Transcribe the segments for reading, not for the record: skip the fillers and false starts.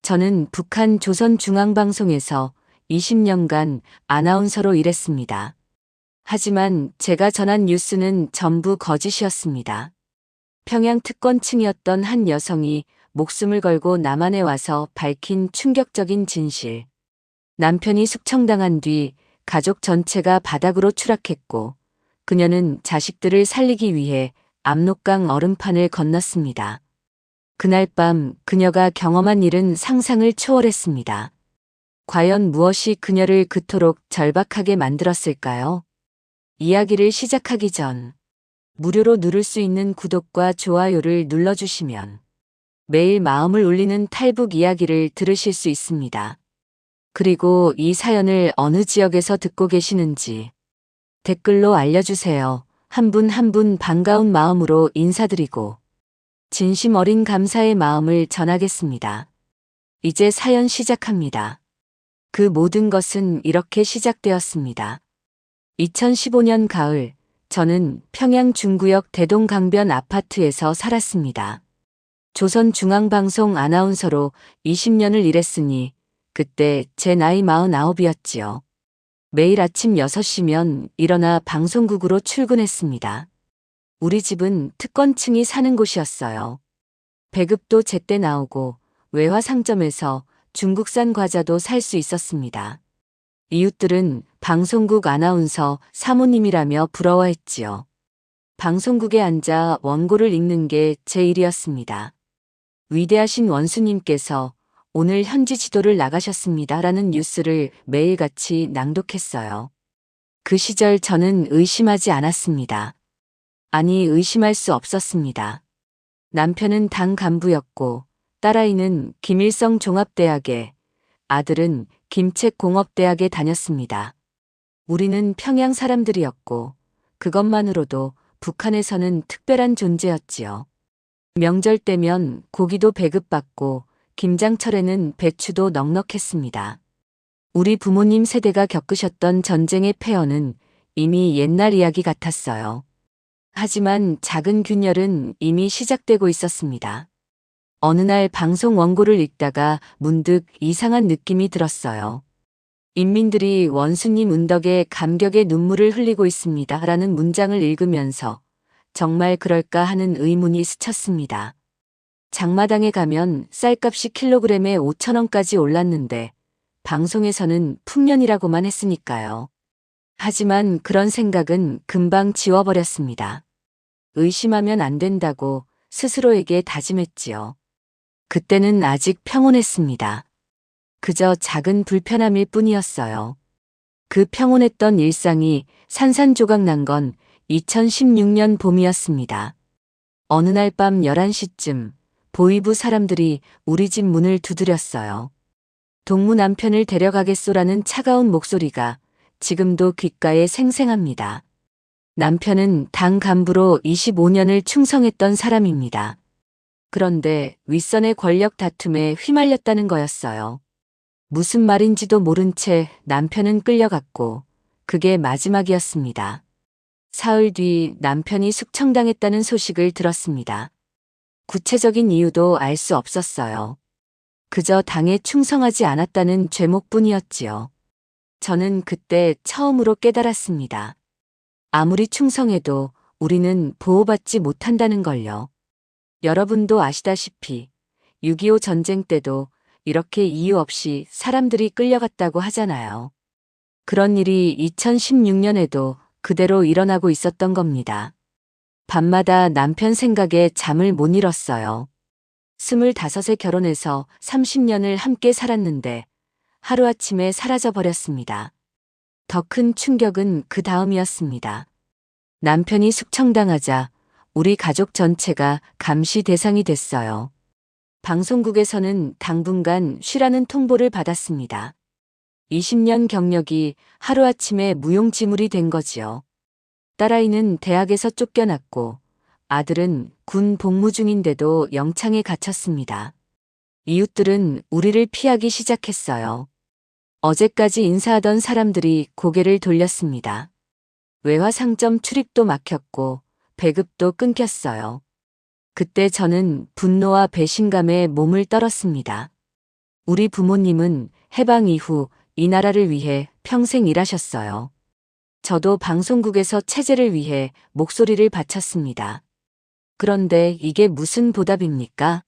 저는 북한 조선중앙방송에서 20년간 아나운서로 일했습니다. 하지만 제가 전한 뉴스는 전부 거짓이었습니다. 평양 특권층이었던 한 여성이 목숨을 걸고 남한에 와서 밝힌 충격적인 진실. 남편이 숙청당한 뒤 가족 전체가 바닥으로 추락했고 그녀는 자식들을 살리기 위해 압록강 얼음판을 건넜습니다. 그날 밤 그녀가 경험한 일은 상상을 초월했습니다. 과연 무엇이 그녀를 그토록 절박하게 만들었을까요? 이야기를 시작하기 전 무료로 누를 수 있는 구독과 좋아요를 눌러주시면 매일 마음을 울리는 탈북 이야기를 들으실 수 있습니다. 그리고 이 사연을 어느 지역에서 듣고 계시는지 댓글로 알려주세요. 한 분 한 분 반가운 마음으로 인사드리고 진심 어린 감사의 마음을 전하겠습니다. 이제 사연 시작합니다. 그 모든 것은 이렇게 시작되었습니다. 2015년 가을, 저는 평양 중구역 대동강변 아파트에서 살았습니다. 조선중앙방송 아나운서로 20년을 일했으니 그때 제 나이 49이었지요. 매일 아침 6시면 일어나 방송국으로 출근했습니다. 우리 집은 특권층이 사는 곳이었어요. 배급도 제때 나오고 외화 상점에서 중국산 과자도 살 수 있었습니다. 이웃들은 방송국 아나운서 사모님이라며 부러워했지요. 방송국에 앉아 원고를 읽는 게 제 일이었습니다. 위대하신 원수님께서 오늘 현지 지도를 나가셨습니다. 라는 뉴스를 매일같이 낭독했어요. 그 시절 저는 의심하지 않았습니다. 아니, 의심할 수 없었습니다. 남편은 당 간부였고 딸아이는 김일성 종합대학에, 아들은 김책공업대학에 다녔습니다. 우리는 평양 사람들이었고 그것만으로도 북한에서는 특별한 존재였지요. 명절 때면 고기도 배급받고 김장철에는 배추도 넉넉했습니다. 우리 부모님 세대가 겪으셨던 전쟁의 폐허는 이미 옛날 이야기 같았어요. 하지만 작은 균열은 이미 시작되고 있었습니다. 어느 날 방송 원고를 읽다가 문득 이상한 느낌이 들었어요. 인민들이 원수님 은덕에 감격의 눈물을 흘리고 있습니다. 라는 문장을 읽으면서 정말 그럴까 하는 의문이 스쳤습니다. 장마당에 가면 쌀값이 킬로그램에 5,000원까지 올랐는데 방송에서는 풍년이라고만 했으니까요. 하지만 그런 생각은 금방 지워버렸습니다. 의심하면 안 된다고 스스로에게 다짐했지요. 그때는 아직 평온했습니다. 그저 작은 불편함일 뿐이었어요. 그 평온했던 일상이 산산조각 난 건 2016년 봄이었습니다. 어느 날 밤 11시쯤 보위부 사람들이 우리 집 문을 두드렸어요. 동무 남편을 데려가겠소라는 차가운 목소리가 지금도 귓가에 생생합니다. 남편은 당 간부로 25년을 충성했던 사람입니다. 그런데 윗선의 권력 다툼에 휘말렸다는 거였어요. 무슨 말인지도 모른 채 남편은 끌려갔고 그게 마지막이었습니다. 사흘 뒤 남편이 숙청당했다는 소식을 들었습니다. 구체적인 이유도 알 수 없었어요. 그저 당에 충성하지 않았다는 죄목뿐이었지요. 저는 그때 처음으로 깨달았습니다. 아무리 충성해도 우리는 보호받지 못한다는 걸요. 여러분도 아시다시피 6.25 전쟁 때도 이렇게 이유 없이 사람들이 끌려갔다고 하잖아요. 그런 일이 2016년에도 그대로 일어나고 있었던 겁니다. 밤마다 남편 생각에 잠을 못 잃었어요. 25에 결혼해서 30년을 함께 살았는데 하루아침에 사라져 버렸습니다. 더 큰 충격은 그 다음이었습니다. 남편이 숙청당하자 우리 가족 전체가 감시 대상이 됐어요. 방송국에서는 당분간 쉬라는 통보를 받았습니다. 20년 경력이 하루아침에 무용지물이 된 거지요. 딸아이는 대학에서 쫓겨났고 아들은 군 복무 중인데도 영창에 갇혔습니다. 이웃들은 우리를 피하기 시작했어요. 어제까지 인사하던 사람들이 고개를 돌렸습니다. 외화 상점 출입도 막혔고 배급도 끊겼어요. 그때 저는 분노와 배신감에 몸을 떨었습니다. 우리 부모님은 해방 이후 이 나라를 위해 평생 일하셨어요. 저도 방송국에서 체제를 위해 목소리를 바쳤습니다. 그런데 이게 무슨 보답입니까?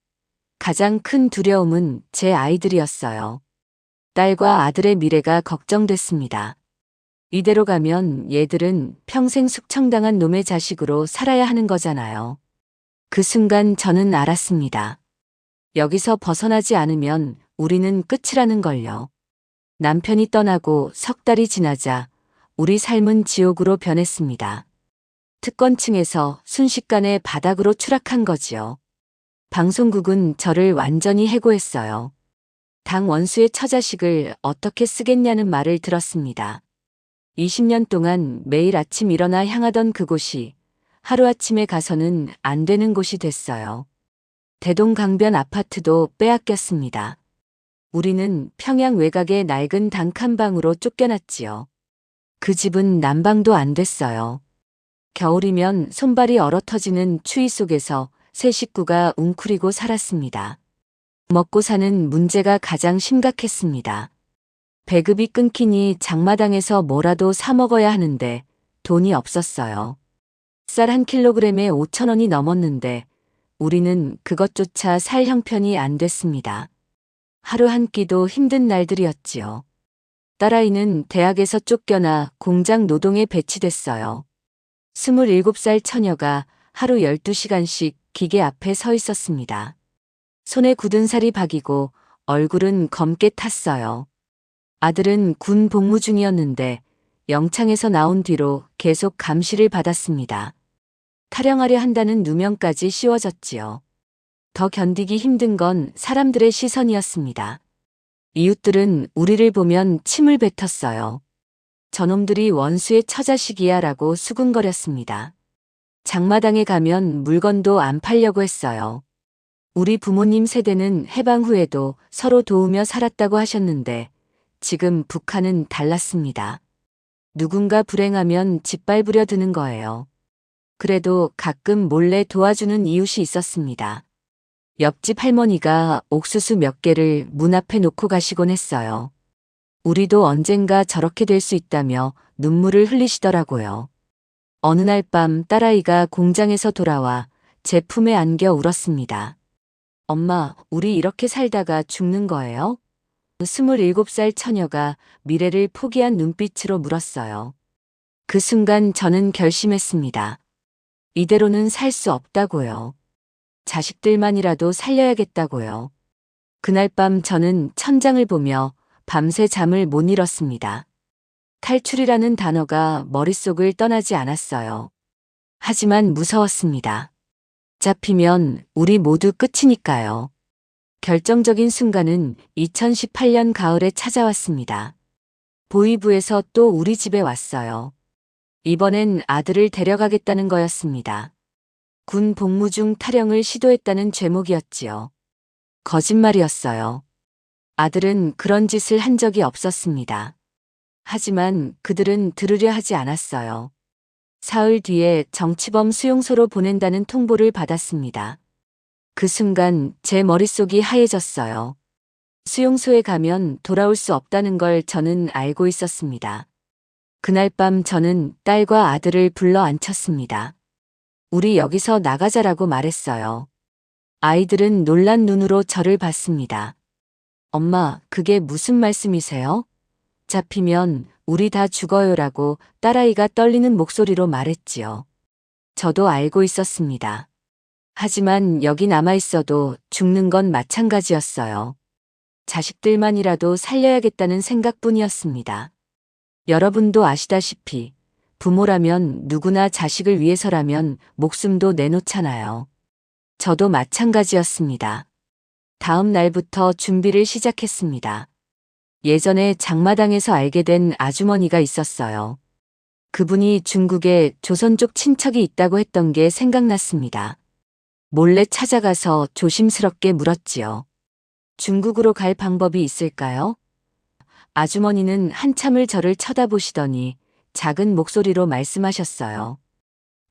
가장 큰 두려움은 제 아이들이었어요. 딸과 아들의 미래가 걱정됐습니다. 이대로 가면 얘들은 평생 숙청당한 놈의 자식으로 살아야 하는 거잖아요. 그 순간 저는 알았습니다. 여기서 벗어나지 않으면 우리는 끝이라는 걸요. 남편이 떠나고 석 달이 지나자 우리 삶은 지옥으로 변했습니다. 특권층에서 순식간에 바닥으로 추락한 거지요. 방송국은 저를 완전히 해고했어요. 당 원수의 처자식을 어떻게 쓰겠냐는 말을 들었습니다. 20년 동안 매일 아침 일어나 향하던 그곳이 하루아침에 가서는 안 되는 곳이 됐어요. 대동강변 아파트도 빼앗겼습니다. 우리는 평양 외곽의 낡은 단칸방으로 쫓겨났지요. 그 집은 난방도 안 됐어요. 겨울이면 손발이 얼어터지는 추위 속에서 세 식구가 웅크리고 살았습니다. 먹고 사는 문제가 가장 심각했습니다. 배급이 끊기니 장마당에서 뭐라도 사 먹어야 하는데 돈이 없었어요. 쌀 1kg에 5,000원이 넘었는데 우리는 그것조차 살 형편이 안 됐습니다. 하루 한 끼도 힘든 날들이었지요. 딸아이는 대학에서 쫓겨나 공장 노동에 배치됐어요. 27살 처녀가 하루 12시간씩 기계 앞에 서 있었습니다. 손에 굳은 살이 박이고 얼굴은 검게 탔어요. 아들은 군 복무 중이었는데 영창에서 나온 뒤로 계속 감시를 받았습니다. 탈영하려 한다는 누명까지 씌워졌지요. 더 견디기 힘든 건 사람들의 시선이었습니다. 이웃들은 우리를 보면 침을 뱉었어요. 저놈들이 원수의 처자식이야 라고 수군거렸습니다. 장마당에 가면 물건도 안 팔려고 했어요. 우리 부모님 세대는 해방 후에도 서로 도우며 살았다고 하셨는데 지금 북한은 달랐습니다. 누군가 불행하면 짓밟으려 드는 거예요. 그래도 가끔 몰래 도와주는 이웃이 있었습니다. 옆집 할머니가 옥수수 몇 개를 문 앞에 놓고 가시곤 했어요. 우리도 언젠가 저렇게 될 수 있다며 눈물을 흘리시더라고요. 어느 날 밤 딸아이가 공장에서 돌아와 제 품에 안겨 울었습니다. 엄마, 우리 이렇게 살다가 죽는 거예요? 27살 처녀가 미래를 포기한 눈빛으로 물었어요. 그 순간 저는 결심했습니다. 이대로는 살 수 없다고요. 자식들만이라도 살려야겠다고요. 그날 밤 저는 천장을 보며 밤새 잠을 못 이뤘습니다. 탈출이라는 단어가 머릿속을 떠나지 않았어요. 하지만 무서웠습니다. 잡히면 우리 모두 끝이니까요. 결정적인 순간은 2018년 가을에 찾아왔습니다. 보위부에서 또 우리 집에 왔어요. 이번엔 아들을 데려가겠다는 거였습니다. 군 복무 중 탈영을 시도했다는 죄목이었지요. 거짓말이었어요. 아들은 그런 짓을 한 적이 없었습니다. 하지만 그들은 들으려 하지 않았어요. 사흘 뒤에 정치범 수용소로 보낸다는 통보를 받았습니다. 그 순간 제 머릿속이 하얘졌어요. 수용소에 가면 돌아올 수 없다는 걸 저는 알고 있었습니다. 그날 밤 저는 딸과 아들을 불러 앉혔습니다. 우리 여기서 나가자라고 말했어요. 아이들은 놀란 눈으로 저를 봤습니다. 엄마, 그게 무슨 말씀이세요? 잡히면 우리 다 죽어요라고 딸아이가 떨리는 목소리로 말했지요. 저도 알고 있었습니다. 하지만 여기 남아있어도 죽는 건 마찬가지였어요. 자식들만이라도 살려야겠다는 생각뿐이었습니다. 여러분도 아시다시피 부모라면 누구나 자식을 위해서라면 목숨도 내놓잖아요. 저도 마찬가지였습니다. 다음 날부터 준비를 시작했습니다. 예전에 장마당에서 알게 된 아주머니가 있었어요. 그분이 중국에 조선 쪽 친척이 있다고 했던 게 생각났습니다. 몰래 찾아가서 조심스럽게 물었지요. 중국으로 갈 방법이 있을까요? 아주머니는 한참을 저를 쳐다보시더니 작은 목소리로 말씀하셨어요.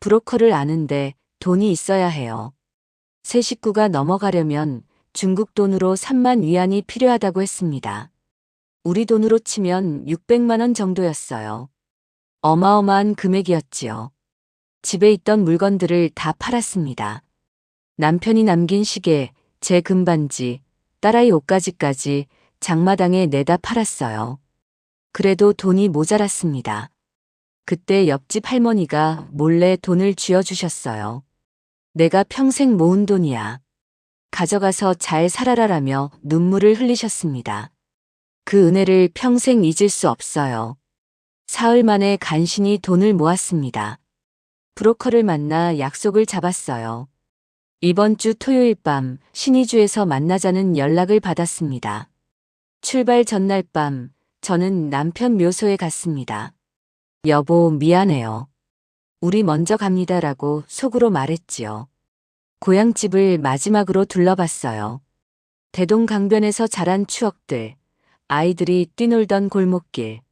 브로커를 아는데 돈이 있어야 해요. 세 식구가 넘어가려면 중국 돈으로 3만 위안이 필요하다고 했습니다. 우리 돈으로 치면 600만 원 정도였어요. 어마어마한 금액이었지요. 집에 있던 물건들을 다 팔았습니다. 남편이 남긴 시계, 제 금반지, 딸아이 옷가지까지 장마당에 내다 팔았어요. 그래도 돈이 모자랐습니다. 그때 옆집 할머니가 몰래 돈을 쥐어주셨어요. 내가 평생 모은 돈이야. 가져가서 잘 살아라라며 눈물을 흘리셨습니다. 그 은혜를 평생 잊을 수 없어요. 사흘 만에 간신히 돈을 모았습니다. 브로커를 만나 약속을 잡았어요. 이번 주 토요일 밤 신의주에서 만나자는 연락을 받았습니다. 출발 전날 밤 저는 남편 묘소에 갔습니다. 여보, 미안해요. 우리 먼저 갑니다라고 속으로 말했지요. 고향집을 마지막으로 둘러봤어요. 대동강변에서 자란 추억들, 아이들이 뛰놀던 골목길,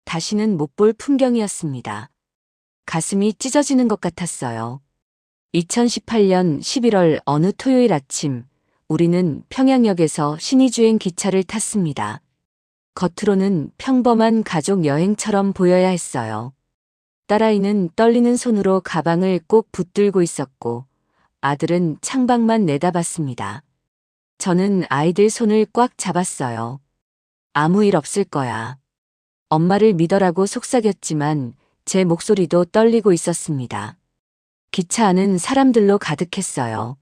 다시는 못 볼 풍경이었습니다. 가슴이 찢어지는 것 같았어요. 2018년 11월 어느 토요일 아침, 우리는 평양역에서 신의주행 기차를 탔습니다. 겉으로는 평범한 가족 여행처럼 보여야 했어요. 딸아이는 떨리는 손으로 가방을 꼭 붙들고 있었고, 아들은 창밖만 내다봤습니다. 저는 아이들 손을 꽉 잡았어요. 아무 일 없을 거야. 엄마를 믿어라고 속삭였지만 제 목소리도 떨리고 있었습니다. 기차 안은 사람들로 가득했어요.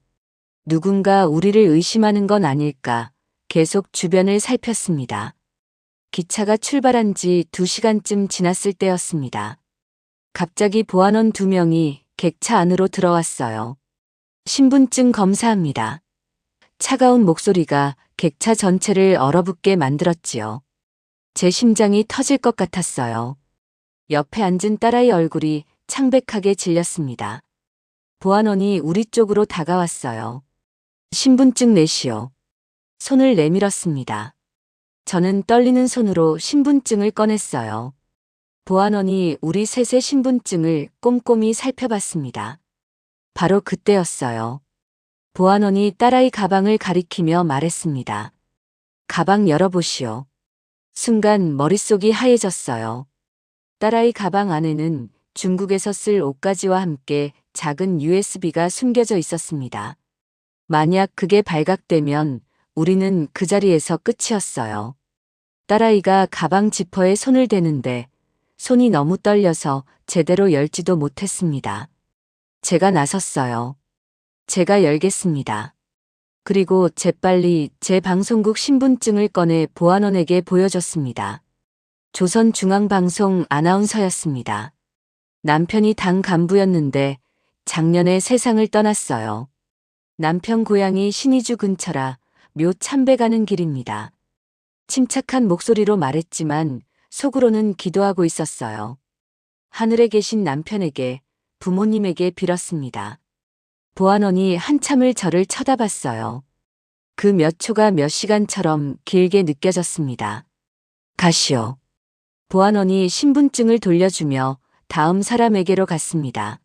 누군가 우리를 의심하는 건 아닐까 계속 주변을 살폈습니다. 기차가 출발한 지 2시간쯤 지났을 때였습니다. 갑자기 보안원 2명이 객차 안으로 들어왔어요. 신분증 검사합니다. 차가운 목소리가 객차 전체를 얼어붙게 만들었지요. 제 심장이 터질 것 같았어요. 옆에 앉은 딸아이 얼굴이 창백하게 질렸습니다. 보안원이 우리 쪽으로 다가왔어요. 신분증 내시오. 손을 내밀었습니다. 저는 떨리는 손으로 신분증을 꺼냈어요. 보안원이 우리 셋의 신분증을 꼼꼼히 살펴봤습니다. 바로 그때였어요. 보안원이 딸아이 가방을 가리키며 말했습니다. 가방 열어보시오. 순간 머릿속이 하얘졌어요. 딸아이 가방 안에는 중국에서 쓸 옷가지와 함께 작은 USB가 숨겨져 있었습니다. 만약 그게 발각되면 우리는 그 자리에서 끝이었어요. 딸아이가 가방 지퍼에 손을 대는데 손이 너무 떨려서 제대로 열지도 못했습니다. 제가 나섰어요. 제가 열겠습니다. 그리고 재빨리 제 방송국 신분증을 꺼내 보안원에게 보여줬습니다. 조선중앙방송 아나운서였습니다. 남편이 당 간부였는데 작년에 세상을 떠났어요. 남편 고향이 신의주 근처라 묘 참배 가는 길입니다. 침착한 목소리로 말했지만 속으로는 기도하고 있었어요. 하늘에 계신 남편에게, 부모님에게 빌었습니다. 보안원이 한참을 저를 쳐다봤어요. 그 몇 초가 몇 시간처럼 길게 느껴졌습니다. 가시오. 보안원이 신분증을 돌려주며 다음 사람에게로 갔습니다.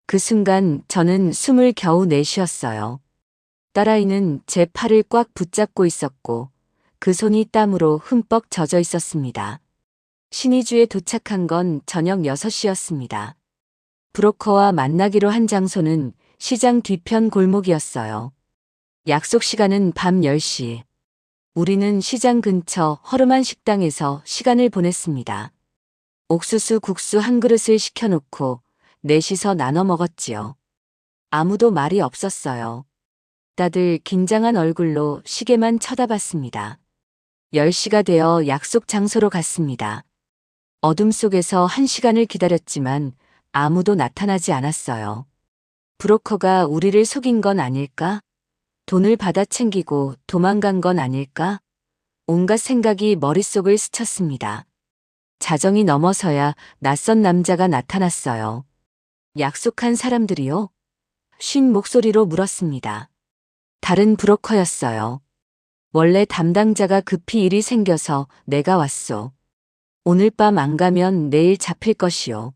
그 순간 저는 숨을 겨우 내쉬었어요. 딸아이는 제 팔을 꽉 붙잡고 있었고 그 손이 땀으로 흠뻑 젖어 있었습니다. 신의주에 도착한 건 저녁 6시였습니다. 브로커와 만나기로 한 장소는 시장 뒤편 골목이었어요. 약속 시간은 밤 10시. 우리는 시장 근처 허름한 식당에서 시간을 보냈습니다. 옥수수 국수 한 그릇을 시켜놓고 넷이서 나눠 먹었지요. 아무도 말이 없었어요. 다들 긴장한 얼굴로 시계만 쳐다봤습니다. 10시가 되어 약속 장소로 갔습니다. 어둠 속에서 1시간을 기다렸지만 아무도 나타나지 않았어요. 브로커가 우리를 속인 건 아닐까? 돈을 받아 챙기고 도망간 건 아닐까? 온갖 생각이 머릿속을 스쳤습니다. 자정이 넘어서야 낯선 남자가 나타났어요. 약속한 사람들이요? 쉰 목소리로 물었습니다. 다른 브로커였어요. 원래 담당자가 급히 일이 생겨서 내가 왔소. 오늘 밤 안 가면 내일 잡힐 것이요.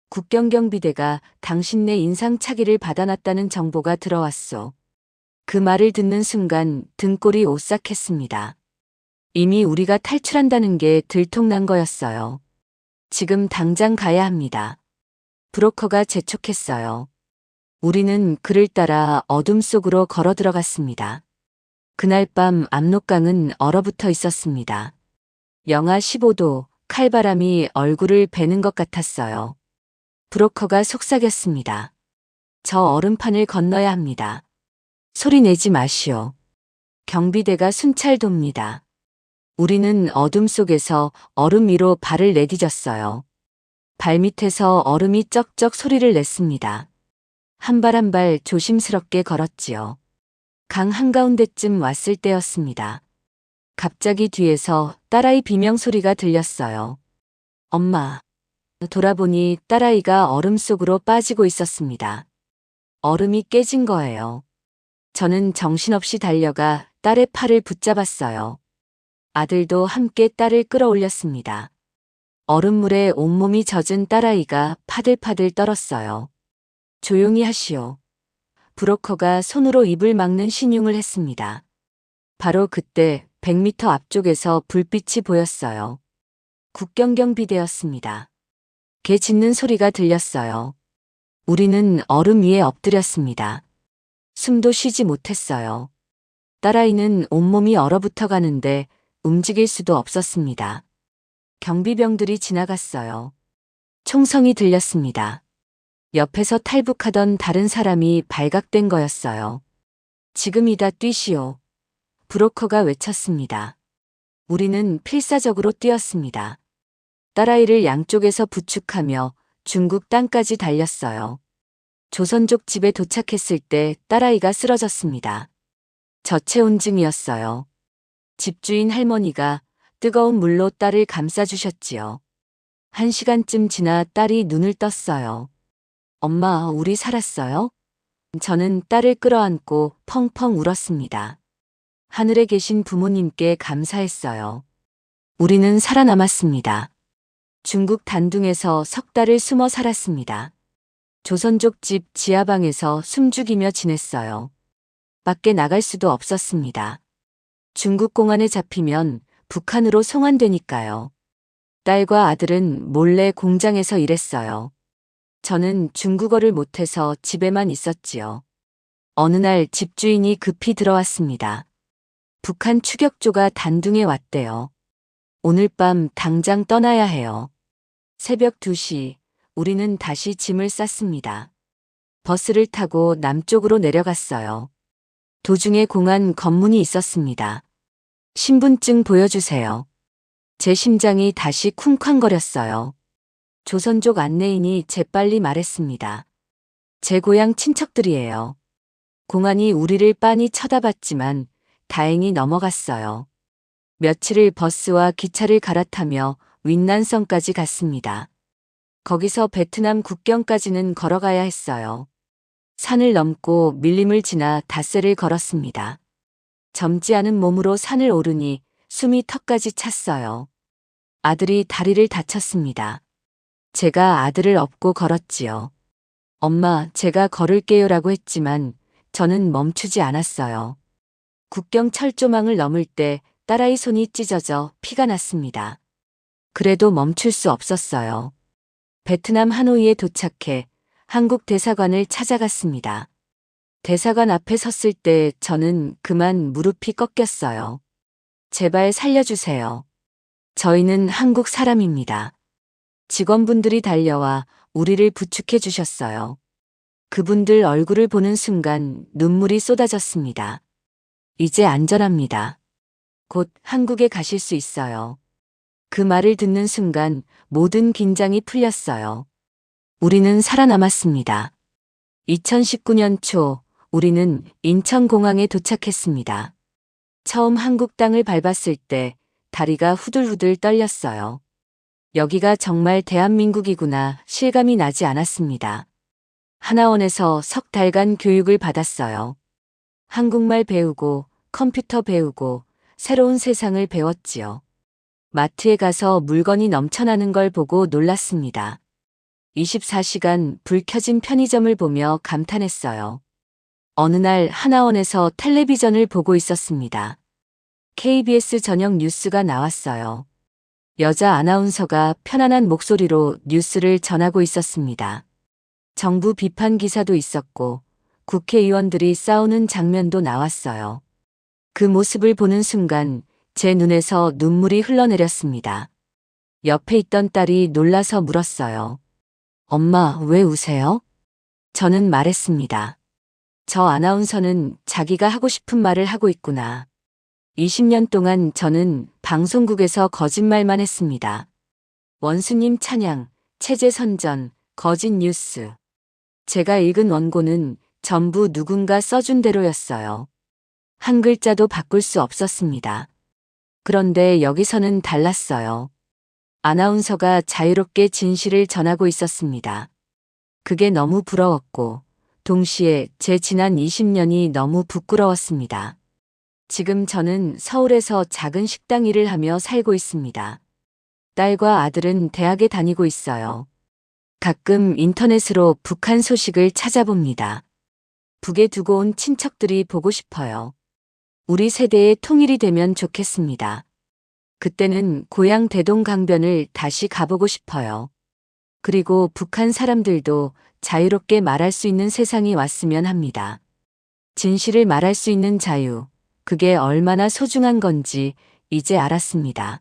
국경경비대가 당신네 인상착의를 받아놨다는 정보가 들어왔소. 그 말을 듣는 순간 등골이 오싹했습니다. 이미 우리가 탈출한다는 게 들통난 거였어요. 지금 당장 가야 합니다. 브로커가 재촉했어요. 우리는 그를 따라 어둠 속으로 걸어 들어갔습니다. 그날 밤 압록강은 얼어붙어 있었습니다. 영하 15도, 칼바람이 얼굴을 베는 것 같았어요. 브로커가 속삭였습니다. 저 얼음판을 건너야 합니다. 소리 내지 마시오. 경비대가 순찰 돕니다. 우리는 어둠 속에서 얼음 위로 발을 내디뎠어요. 발밑에서 얼음이 쩍쩍 소리를 냈습니다. 한 발 한 발 조심스럽게 걸었지요. 강 한가운데쯤 왔을 때였습니다. 갑자기 뒤에서 딸아이 비명소리가 들렸어요. 엄마. 돌아보니 딸아이가 얼음 속으로 빠지고 있었습니다. 얼음이 깨진 거예요. 저는 정신없이 달려가 딸의 팔을 붙잡았어요. 아들도 함께 딸을 끌어올렸습니다. 얼음물에 온몸이 젖은 딸아이가 파들파들 떨었어요. 조용히 하시오. 브로커가 손으로 입을 막는 신용을 했습니다. 바로 그때 100m 앞쪽에서 불빛이 보였어요. 국경경비대였습니다. 개 짖는 소리가 들렸어요. 우리는 얼음 위에 엎드렸습니다. 숨도 쉬지 못했어요. 딸아이는 온몸이 얼어붙어 가는데 움직일 수도 없었습니다. 경비병들이 지나갔어요. 총성이 들렸습니다. 옆에서 탈북하던 다른 사람이 발각된 거였어요. 지금이다 뛰시오. 브로커가 외쳤습니다. 우리는 필사적으로 뛰었습니다. 딸아이를 양쪽에서 부축하며 중국 땅까지 달렸어요. 조선족 집에 도착했을 때 딸아이가 쓰러졌습니다. 저체온증이었어요. 집주인 할머니가 뜨거운 물로 딸을 감싸주셨지요. 1시간쯤 지나 딸이 눈을 떴어요. 엄마, 우리 살았어요? 저는 딸을 끌어안고 펑펑 울었습니다. 하늘에 계신 부모님께 감사했어요. 우리는 살아남았습니다. 중국 단둥에서 석 달을 숨어 살았습니다. 조선족 집 지하방에서 숨죽이며 지냈어요. 밖에 나갈 수도 없었습니다. 중국 공안에 잡히면 북한으로 송환되니까요. 딸과 아들은 몰래 공장에서 일했어요. 저는 중국어를 못해서 집에만 있었지요. 어느 날 집주인이 급히 들어왔습니다. 북한 추격조가 단둥에 왔대요. 오늘 밤 당장 떠나야 해요. 새벽 2시, 우리는 다시 짐을 쌌습니다. 버스를 타고 남쪽으로 내려갔어요. 도중에 공안 검문이 있었습니다. 신분증 보여주세요. 제 심장이 다시 쿵쾅거렸어요. 조선족 안내인이 재빨리 말했습니다. 제 고향 친척들이에요. 공안이 우리를 빤히 쳐다봤지만 다행히 넘어갔어요. 며칠을 버스와 기차를 갈아타며 윈난성까지 갔습니다. 거기서 베트남 국경까지는 걸어가야 했어요. 산을 넘고 밀림을 지나 닷새를 걸었습니다. 젊지 않은 몸으로 산을 오르니 숨이 턱까지 찼어요. 아들이 다리를 다쳤습니다. 제가 아들을 업고 걸었지요. 엄마, 제가 걸을게요라고 했지만 저는 멈추지 않았어요. 국경 철조망을 넘을 때 딸아이 손이 찢어져 피가 났습니다. 그래도 멈출 수 없었어요. 베트남 하노이에 도착해 한국 대사관을 찾아갔습니다. 대사관 앞에 섰을 때 저는 그만 무릎이 꺾였어요. 제발 살려주세요. 저희는 한국 사람입니다. 직원분들이 달려와 우리를 부축해 주셨어요. 그분들 얼굴을 보는 순간 눈물이 쏟아졌습니다. 이제 안전합니다. 곧 한국에 가실 수 있어요. 그 말을 듣는 순간 모든 긴장이 풀렸어요. 우리는 살아남았습니다. 2019년 초 우리는 인천공항에 도착했습니다. 처음 한국 땅을 밟았을 때 다리가 후들후들 떨렸어요. 여기가 정말 대한민국이구나 실감이 나지 않았습니다. 하나원에서 석 달간 교육을 받았어요. 한국말 배우고 컴퓨터 배우고 새로운 세상을 배웠지요. 마트에 가서 물건이 넘쳐나는 걸 보고 놀랐습니다. 24시간 불 켜진 편의점을 보며 감탄했어요. 어느 날 하나원에서 텔레비전을 보고 있었습니다. KBS 저녁 뉴스가 나왔어요. 여자 아나운서가 편안한 목소리로 뉴스를 전하고 있었습니다. 정부 비판 기사도 있었고 국회의원들이 싸우는 장면도 나왔어요. 그 모습을 보는 순간 제 눈에서 눈물이 흘러내렸습니다. 옆에 있던 딸이 놀라서 물었어요. 엄마, 왜 우세요? 저는 말했습니다. 저 아나운서는 자기가 하고 싶은 말을 하고 있구나. 20년 동안 저는 방송국에서 거짓말만 했습니다. 원수님 찬양, 체제 선전, 거짓 뉴스. 제가 읽은 원고는 전부 누군가 써준 대로였어요. 한 글자도 바꿀 수 없었습니다. 그런데 여기서는 달랐어요. 아나운서가 자유롭게 진실을 전하고 있었습니다. 그게 너무 부러웠고, 동시에 제 지난 20년이 너무 부끄러웠습니다. 지금 저는 서울에서 작은 식당 일을 하며 살고 있습니다. 딸과 아들은 대학에 다니고 있어요. 가끔 인터넷으로 북한 소식을 찾아봅니다. 북에 두고 온 친척들이 보고 싶어요. 우리 세대의 통일이 되면 좋겠습니다. 그때는 고향 대동강변을 다시 가보고 싶어요. 그리고 북한 사람들도 자유롭게 말할 수 있는 세상이 왔으면 합니다. 진실을 말할 수 있는 자유, 그게 얼마나 소중한 건지 이제 알았습니다.